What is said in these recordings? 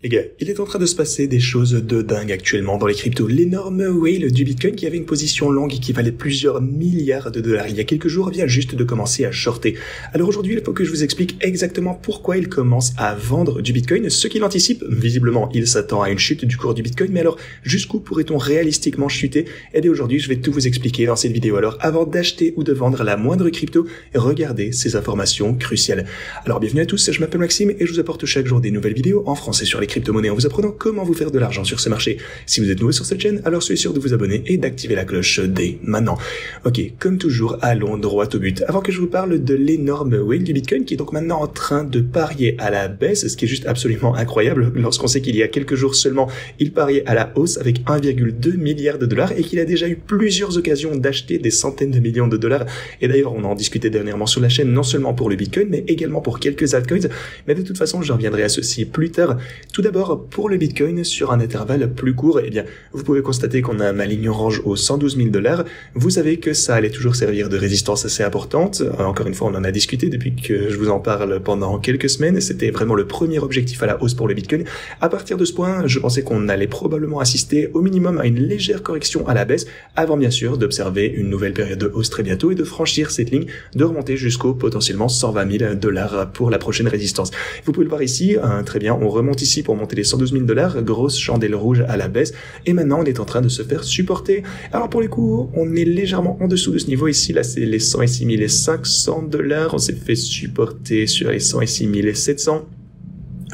Les gars, il est en train de se passer des choses de dingue actuellement dans les cryptos. L'énorme whale du Bitcoin qui avait une position longue et qui valait plusieurs milliards de dollars il y a quelques jours vient juste de commencer à shorter. Alors aujourd'hui, il faut que je vous explique exactement pourquoi il commence à vendre du Bitcoin. Ce qu'il anticipe, visiblement, il s'attend à une chute du cours du Bitcoin. Mais alors, jusqu'où pourrait-on réalistiquement chuter? Eh bien aujourd'hui, je vais tout vous expliquer dans cette vidéo. Alors, avant d'acheter ou de vendre la moindre crypto, regardez ces informations cruciales. Alors bienvenue à tous, je m'appelle Maxime et je vous apporte chaque jour des nouvelles vidéos en français sur les crypto-monnaies en vous apprenant comment vous faire de l'argent sur ce marché. Si vous êtes nouveau sur cette chaîne, alors soyez sûr de vous abonner et d'activer la cloche dès maintenant. Ok, comme toujours, allons droit au but. Avant que je vous parle de l'énorme whale du Bitcoin qui est donc maintenant en train de parier à la baisse, ce qui est juste absolument incroyable lorsqu'on sait qu'il y a quelques jours seulement, il pariait à la hausse avec 1,2 milliard de dollars et qu'il a déjà eu plusieurs occasions d'acheter des centaines de millions de dollars. Et d'ailleurs, on en discutait dernièrement sur la chaîne, non seulement pour le Bitcoin, mais également pour quelques altcoins. Mais de toute façon, je reviendrai à ceci plus tard. Tout d'abord, pour le Bitcoin, sur un intervalle plus court, eh bien, vous pouvez constater qu'on a ma ligne orange aux 112 000 dollars. Vous savez que ça allait toujours servir de résistance assez importante. Encore une fois, on en a discuté depuis que je vous en parle pendant quelques semaines. C'était vraiment le premier objectif à la hausse pour le Bitcoin. À partir de ce point, je pensais qu'on allait probablement assister au minimum à une légère correction à la baisse, avant bien sûr d'observer une nouvelle période de hausse très bientôt et de franchir cette ligne, de remonter jusqu'au potentiellement 120 000 dollars pour la prochaine résistance. Vous pouvez le voir ici, très bien, on remonte ici pour monter les 112 000 dollars, grosse chandelle rouge à la baisse, et maintenant on est en train de se faire supporter. Alors pour les coups, on est légèrement en dessous de ce niveau ici, là c'est les 106 500 dollars, on s'est fait supporter sur les 106 700.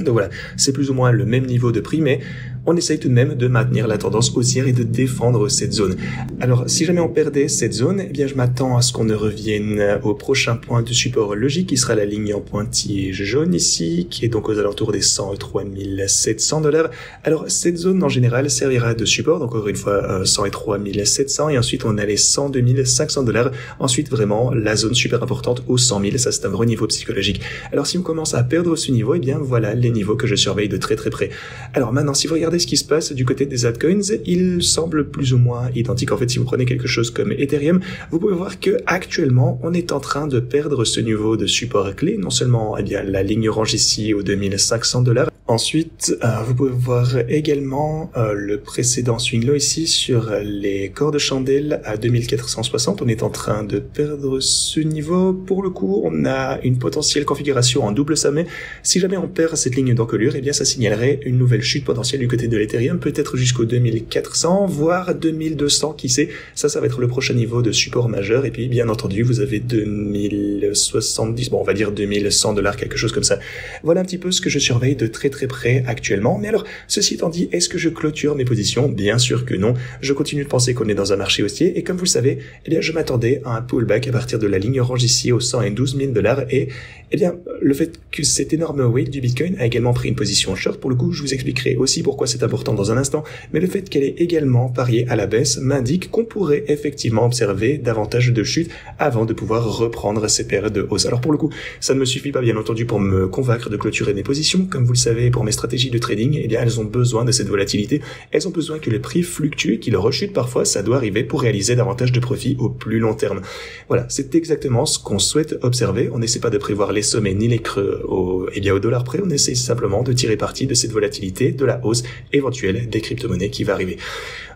Donc voilà, c'est plus ou moins le même niveau de prix, mais on essaye tout de même de maintenir la tendance haussière et de défendre cette zone. Alors, si jamais on perdait cette zone, eh bien, je m'attends à ce qu'on ne revienne au prochain point de support logique, qui sera la ligne en pointillé jaune ici, qui est donc aux alentours des 103 700 dollars. Alors, cette zone, en général, servira de support. Donc, encore une fois, 103 700, et ensuite, on a les 102 500 dollars. Ensuite, vraiment, la zone super importante aux 100 000. Ça, c'est un vrai niveau psychologique. Alors, si on commence à perdre ce niveau, eh bien, voilà les niveaux que je surveille de très très près. Alors, maintenant, si vous regardez ce qui se passe du côté des altcoins, il semble plus ou moins identique. En fait, si vous prenez quelque chose comme Ethereum, vous pouvez voir que actuellement, on est en train de perdre ce niveau de support clé. Non seulement, eh bien, la ligne orange ici aux 2500 dollars. Ensuite, vous pouvez voir également le précédent swing low ici sur les corps de chandelle à 2460. On est en train de perdre ce niveau. Pour le coup, on a une potentielle configuration en double sommet. Si jamais on perd cette ligne d'encolure, eh bien, ça signalerait une nouvelle chute potentielle du côté de l'Ethereum, peut-être jusqu'au 2400, voire 2200, qui sait. Ça va être le prochain niveau de support majeur. Et puis, bien entendu, vous avez 2070, bon, on va dire 2100 dollars, quelque chose comme ça. Voilà un petit peu ce que je surveille de très près actuellement. Mais alors, ceci étant dit, est-ce que je clôture mes positions? Bien sûr que non. Je continue de penser qu'on est dans un marché haussier et comme vous le savez, eh bien, je m'attendais à un pullback à partir de la ligne orange ici aux 112 000 dollars et, eh bien, le fait que cet énorme whale du Bitcoin a également pris une position short, pour le coup, je vous expliquerai aussi pourquoi c'est important dans un instant, mais le fait qu'elle ait également parié à la baisse m'indique qu'on pourrait effectivement observer davantage de chutes avant de pouvoir reprendre ces périodes de hausse. Alors pour le coup, ça ne me suffit pas bien entendu pour me convaincre de clôturer mes positions, comme vous le savez, pour mes stratégies de trading, eh bien, elles ont besoin de cette volatilité. Elles ont besoin que le prix fluctue, qu'il rechute parfois. Ça doit arriver pour réaliser davantage de profits au plus long terme. Voilà, c'est exactement ce qu'on souhaite observer. On n'essaie pas de prévoir les sommets ni les creux au dollar près. On essaie simplement de tirer parti de cette volatilité, de la hausse éventuelle des crypto-monnaies qui va arriver.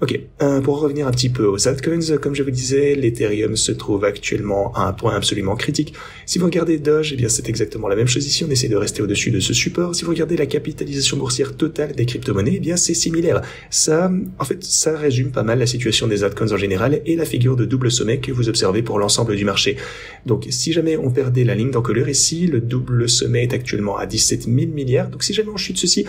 Ok, pour revenir un petit peu aux altcoins, comme je vous disais, l'Ethereum se trouve actuellement à un point absolument critique. Si vous regardez Doge, eh bien c'est exactement la même chose ici, on essaie de rester au-dessus de ce support. Si vous regardez la capitalisation boursière totale des crypto-monnaies, eh bien c'est similaire. Ça, en fait, ça résume pas mal la situation des altcoins en général et la figure de double sommet que vous observez pour l'ensemble du marché. Donc si jamais on perdait la ligne d'encolure ici, le double sommet est actuellement à 17 000 milliards. Donc si jamais on chute ceci,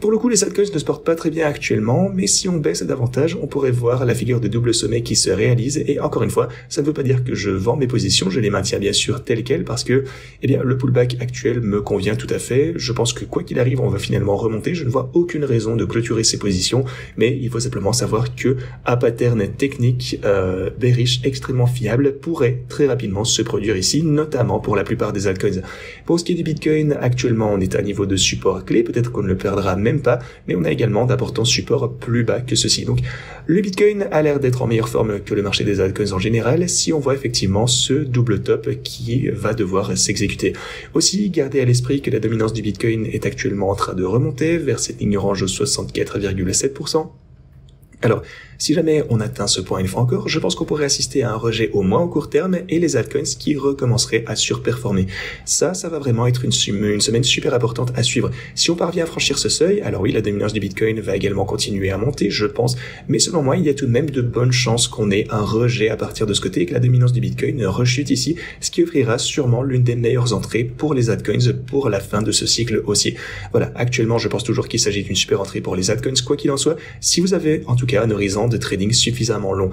pour le coup, les altcoins ne se portent pas très bien actuellement, mais si on baisse davantage, on pourrait voir la figure de double sommet qui se réalise. Et encore une fois, ça ne veut pas dire que je vends mes positions, je les maintiens bien sûr telles quelles parce que, eh bien, le pullback actuel me convient tout à fait. Je pense que quoi qu'il arrive, on va finalement remonter. Je ne vois aucune raison de clôturer ces positions, mais il faut simplement savoir que un pattern technique bearish extrêmement fiable pourrait très rapidement se produire ici, notamment pour la plupart des altcoins. Pour ce qui est du Bitcoin, actuellement, on est à un niveau de support clé. Peut-être qu'on ne le perdra même pas, mais on a également d'importants supports plus bas que ceci. Donc le Bitcoin a l'air d'être en meilleure forme que le marché des altcoins en général si on voit effectivement ce double top qui va devoir s'exécuter. Aussi, gardez à l'esprit que la dominance du Bitcoin est actuellement en train de remonter vers cette ligne orange aux 64,7%. Alors, si jamais on atteint ce point une fois encore, je pense qu'on pourrait assister à un rejet au moins au court terme et les altcoins qui recommenceraient à surperformer. Ça va vraiment être une semaine super importante à suivre. Si on parvient à franchir ce seuil, alors oui, la dominance du Bitcoin va également continuer à monter, je pense, mais selon moi, il y a tout de même de bonnes chances qu'on ait un rejet à partir de ce côté et que la dominance du Bitcoin rechute ici, ce qui offrira sûrement l'une des meilleures entrées pour les altcoins pour la fin de ce cycle aussi. Voilà, actuellement, je pense toujours qu'il s'agit d'une super entrée pour les altcoins, quoi qu'il en soit, si vous avez en tout cas un horizon de trading suffisamment long.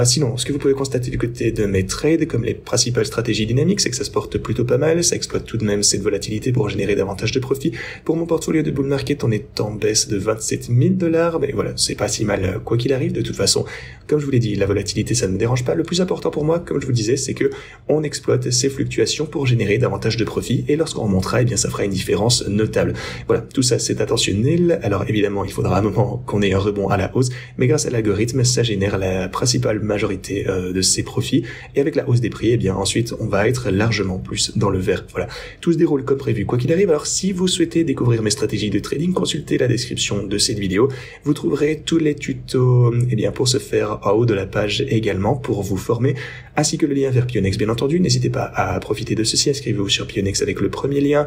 Sinon, ce que vous pouvez constater du côté de mes trades, comme les principales stratégies dynamiques, c'est que ça se porte plutôt pas mal, ça exploite tout de même cette volatilité pour générer davantage de profit. Pour mon portfolio de bull market, on est en baisse de 27 000 $, mais voilà, c'est pas si mal quoi qu'il arrive. De toute façon, comme je vous l'ai dit, la volatilité, ça ne me dérange pas. Le plus important pour moi, comme je vous disais, c'est que on exploite ces fluctuations pour générer davantage de profit, et lorsqu'on remontera, eh bien, ça fera une différence notable. Voilà, tout ça, c'est attentionnel. Alors évidemment, il faudra un moment qu'on ait un rebond à la hausse, mais grâce à l'algorithme, ça génère la principale majorité de ces profits, et avec la hausse des prix, eh bien ensuite on va être largement plus dans le vert. Voilà, tout se déroule comme prévu quoi qu'il arrive. Alors si vous souhaitez découvrir mes stratégies de trading, consultez la description de cette vidéo. Vous trouverez tous les tutos pour ce faire en haut de la page également pour vous former, ainsi que le lien vers Pionex bien entendu. N'hésitez pas à profiter de ceci, inscrivez-vous sur Pionex avec le premier lien.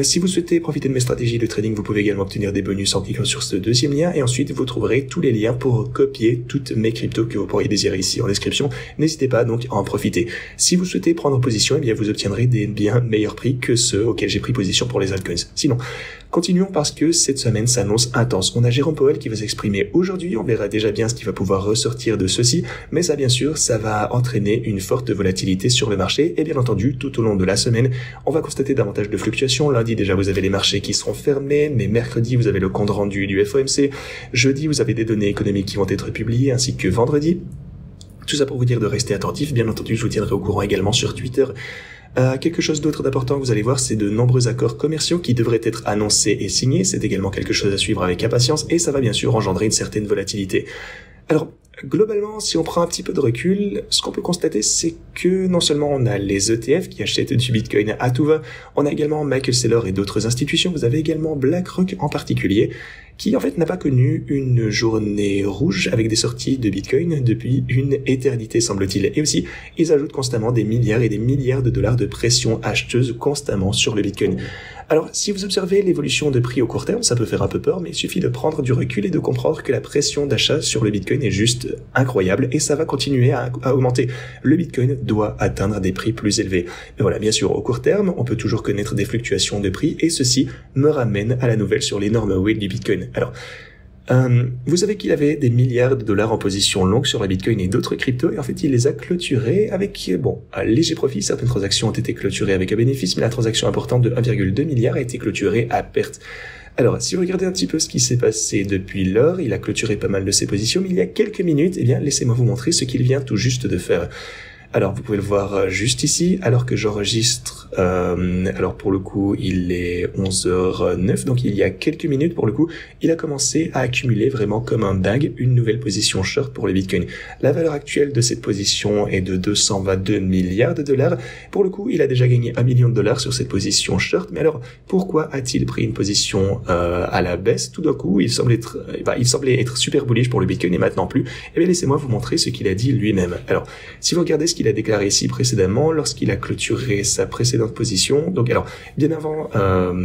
Si vous souhaitez profiter de mes stratégies de trading, vous pouvez également obtenir des bonus en cliquant sur ce deuxième lien, et ensuite vous trouverez tous les liens pour copier toutes mes cryptos que vous pourriez désirer ici en description. N'hésitez pas donc à en profiter. Si vous souhaitez prendre position, eh bien vous obtiendrez des bien meilleurs prix que ceux auxquels j'ai pris position pour les altcoins. Sinon, continuons parce que cette semaine s'annonce intense. On a Jérôme Powell qui va s'exprimer aujourd'hui, on verra déjà bien ce qui va pouvoir ressortir de ceci, mais ça bien sûr, ça va entraîner une forte volatilité sur le marché, et bien entendu, tout au long de la semaine, on va constater davantage de fluctuations. Lundi déjà, vous avez les marchés qui seront fermés, mais mercredi, vous avez le compte rendu du FOMC, jeudi, vous avez des données économiques qui vont être publiées, ainsi que vendredi. Tout ça pour vous dire de rester attentif. Bien entendu, je vous tiendrai au courant également sur Twitter. Quelque chose d'autre d'important, vous allez voir, c'est de nombreux accords commerciaux qui devraient être annoncés et signés. C'est également quelque chose à suivre avec impatience, et ça va bien sûr engendrer une certaine volatilité. Alors, globalement, si on prend un petit peu de recul, ce qu'on peut constater, c'est que non seulement on a les ETF qui achètent du Bitcoin à tout va, on a également Michael Saylor et d'autres institutions, vous avez également BlackRock en particulier, qui en fait n'a pas connu une journée rouge avec des sorties de Bitcoin depuis une éternité semble-t-il. Et aussi, ils ajoutent constamment des milliards et des milliards de dollars de pression acheteuse constamment sur le Bitcoin. Alors, si vous observez l'évolution de prix au court terme, ça peut faire un peu peur, mais il suffit de prendre du recul et de comprendre que la pression d'achat sur le Bitcoin est juste incroyable, et ça va continuer à augmenter. Le Bitcoin doit atteindre des prix plus élevés. Mais voilà, bien sûr, au court terme, on peut toujours connaître des fluctuations de prix, et ceci me ramène à la nouvelle sur l'énorme whale du Bitcoin. Alors, vous savez qu'il avait des milliards de dollars en position longue sur la Bitcoin et d'autres cryptos, et en fait il les a clôturés avec, un léger profit. Certaines transactions ont été clôturées avec un bénéfice, mais la transaction importante de 1,2 milliard a été clôturée à perte. Alors, si vous regardez un petit peu ce qui s'est passé depuis lors, il a clôturé pas mal de ses positions, mais il y a quelques minutes, laissez-moi vous montrer ce qu'il vient tout juste de faire. Alors, vous pouvez le voir juste ici, alors que j'enregistre, alors pour le coup, il est 11h09, donc il y a quelques minutes, pour le coup, il a commencé à accumuler vraiment comme un dingue une nouvelle position short pour le Bitcoin. La valeur actuelle de cette position est de 222 milliards de dollars. Pour le coup, il a déjà gagné $1 million sur cette position short, mais alors, pourquoi a-t-il pris une position à la baisse? Tout d'un coup, il semblait être super bullish pour le Bitcoin et maintenant plus. Eh bien, laissez-moi vous montrer ce qu'il a dit lui-même. Alors, si vous regardez ce qu'il a déclaré ici précédemment lorsqu'il a clôturé sa précédente position. Donc alors, bien avant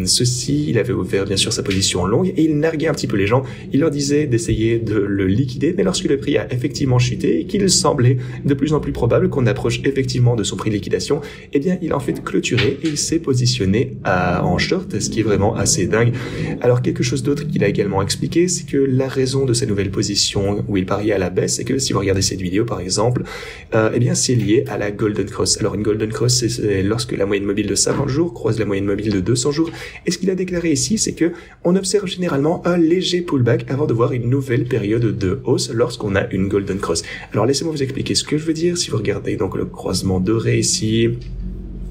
ceci, il avait ouvert bien sûr sa position longue et il narguait un petit peu les gens. Il leur disait d'essayer de le liquider, mais lorsque le prix a effectivement chuté et qu'il semblait de plus en plus probable qu'on approche effectivement de son prix de liquidation, eh bien il a en fait clôturé et il s'est positionné en short, ce qui est vraiment assez dingue. Alors quelque chose d'autre qu'il a également expliqué, c'est que la raison de sa nouvelle position où il pariait à la baisse, c'est que si vous regardez cette vidéo par exemple, eh bien c'est lié à la Golden Cross. Alors une Golden Cross, c'est lorsque la moyenne mobile de 50 jours croise la moyenne mobile de 200 jours. Et ce qu'il a déclaré ici, c'est que on observe généralement un léger pullback avant de voir une nouvelle période de hausse lorsqu'on a une Golden Cross. Alors laissez-moi vous expliquer ce que je veux dire. Si vous regardez donc le croisement doré ici,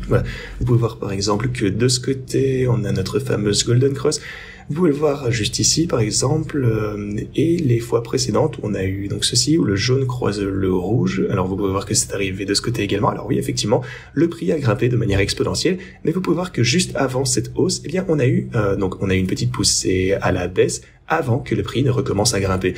voilà, vous pouvez voir par exemple que de ce côté, on a notre fameuse Golden Cross. Vous pouvez le voir juste ici par exemple, et les fois précédentes on a eu donc ceci où le jaune croise le rouge. Alors vous pouvez voir que c'est arrivé de ce côté également. Alors oui, effectivement, le prix a grimpé de manière exponentielle, mais vous pouvez voir que juste avant cette hausse, eh bien on a eu une petite poussée à la baisse avant que le prix ne recommence à grimper.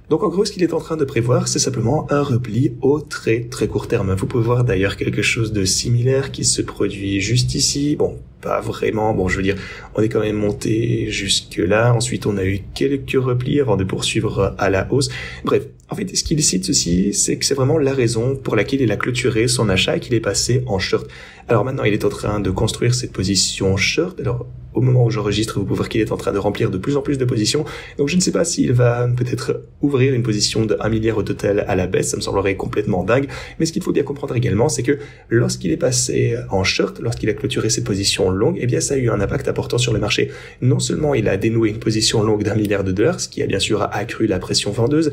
Donc en gros, ce qu'il est en train de prévoir, c'est simplement un repli au très très court terme. Vous pouvez voir d'ailleurs quelque chose de similaire qui se produit juste ici. Bon, pas vraiment. Bon, je veux dire, on est quand même monté jusque là. Ensuite, on a eu quelques replis avant de poursuivre à la hausse. Bref, en fait, ce qu'il cite ceci, c'est que c'est vraiment la raison pour laquelle il a clôturé son achat et qu'il est passé en short. Alors maintenant, il est en train de construire cette position short. Alors, au moment où j'enregistre, vous pouvez voir qu'il est en train de remplir de plus en plus de positions. Donc, je ne sais pas s'il va peut-être ouvrir une position de 1 milliard au total à la baisse. Ça me semblerait complètement dingue. Mais ce qu'il faut bien comprendre également, c'est que lorsqu'il est passé en short, lorsqu'il a clôturé cette position longue, eh bien, ça a eu un impact important sur le marché. Non seulement il a dénoué une position longue d'1 milliard de dollars, ce qui a bien sûr accru la pression vendeuse.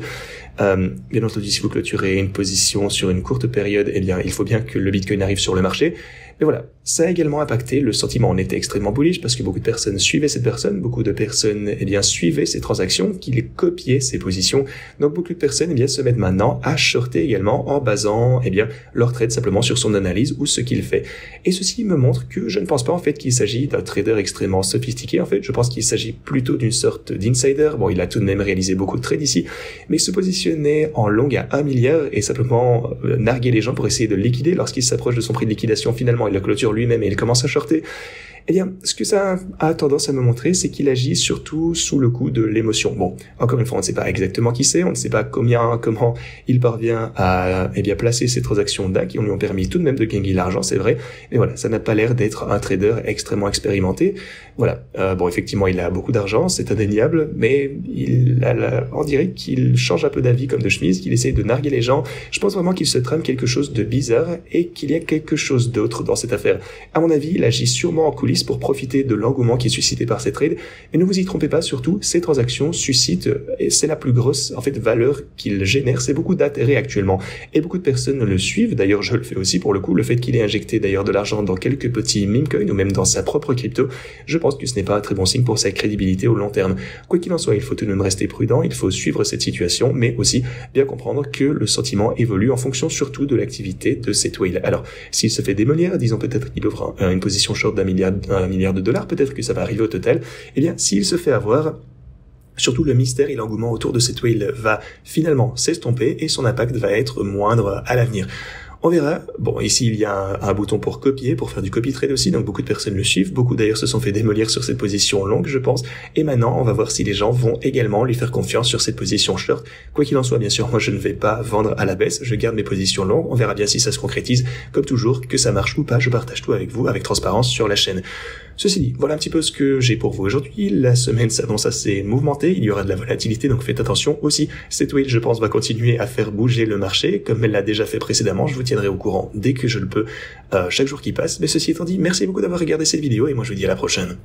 Bien entendu, si vous clôturez une position sur une courte période, eh bien, il faut bien que le Bitcoin arrive sur le marché. Mais voilà, ça a également impacté le sentiment. On était extrêmement bullish parce que beaucoup de personnes suivaient cette personne, beaucoup de personnes, eh bien, suivaient ces transactions, qui les copiaient ces positions. Donc, beaucoup de personnes, eh bien, se mettent maintenant à shorter également en basant, eh bien, leur trade simplement sur son analyse ou ce qu'il fait. Et ceci me montre que je ne pense pas, en fait, qu'il s'agit d'un trader extrêmement sophistiqué. En fait, je pense qu'il s'agit plutôt d'une sorte d'insider. Bon, il a tout de même réalisé beaucoup de trades ici, mais se positionner en long à 1 milliard et simplement narguer les gens pour essayer de liquider lorsqu'il s'approche de son prix de liquidation, finalement, il la clôture lui-même et il commence à shorter. Eh bien, ce que ça a tendance à me montrer, c'est qu'il agit surtout sous le coup de l'émotion. Bon, encore une fois, on ne sait pas exactement qui c'est, on ne sait pas comment il parvient à, eh bien, placer ces transactions là qui lui ont permis tout de même de gagner de l'argent, c'est vrai. Mais voilà, ça n'a pas l'air d'être un trader extrêmement expérimenté. Voilà. Bon, effectivement, il a beaucoup d'argent, c'est indéniable, mais on dirait qu'il change un peu d'avis comme de chemise, qu'il essaie de narguer les gens. Je pense vraiment qu'il se trame quelque chose de bizarre et qu'il y a quelque chose d'autre dans cette affaire. À mon avis, il agit sûrement en coulisses pour profiter de l'engouement qui est suscité par ces trades. Mais ne vous y trompez pas, surtout, ces transactions suscitent, et c'est la plus grosse, en fait, valeur qu'ils génèrent, c'est beaucoup d'intérêt actuellement. Et beaucoup de personnes le suivent, d'ailleurs, je le fais aussi pour le coup, le fait qu'il ait injecté d'ailleurs de l'argent dans quelques petits meme coins ou même dans sa propre crypto, je pense que ce n'est pas un très bon signe pour sa crédibilité au long terme. Quoi qu'il en soit, il faut tout de même rester prudent, il faut suivre cette situation, mais aussi bien comprendre que le sentiment évolue en fonction surtout de l'activité de cette whale. Alors, s'il se fait démolir, disons peut-être qu'il ouvre une position short d'un milliard de dollars, peut-être que ça va arriver au total, eh bien, s'il se fait avoir, surtout le mystère et l'engouement autour de cette whale va finalement s'estomper et son impact va être moindre à l'avenir. On verra. Bon, ici, il y a un bouton pour copier, pour faire du copy trade aussi, donc beaucoup de personnes le suivent. Beaucoup d'ailleurs se sont fait démolir sur cette position longue, je pense. Et maintenant, on va voir si les gens vont également lui faire confiance sur cette position short. Quoi qu'il en soit, bien sûr, moi, je ne vais pas vendre à la baisse. Je garde mes positions longues. On verra bien si ça se concrétise. Comme toujours, que ça marche ou pas, je partage tout avec vous, avec transparence sur la chaîne. Ceci dit, voilà un petit peu ce que j'ai pour vous aujourd'hui. La semaine s'annonce assez mouvementée, il y aura de la volatilité, donc faites attention aussi. Cette whale, je pense, va continuer à faire bouger le marché, comme elle l'a déjà fait précédemment. Je vous tiendrai au courant dès que je le peux, chaque jour qui passe. Mais ceci étant dit, merci beaucoup d'avoir regardé cette vidéo, et moi je vous dis à la prochaine.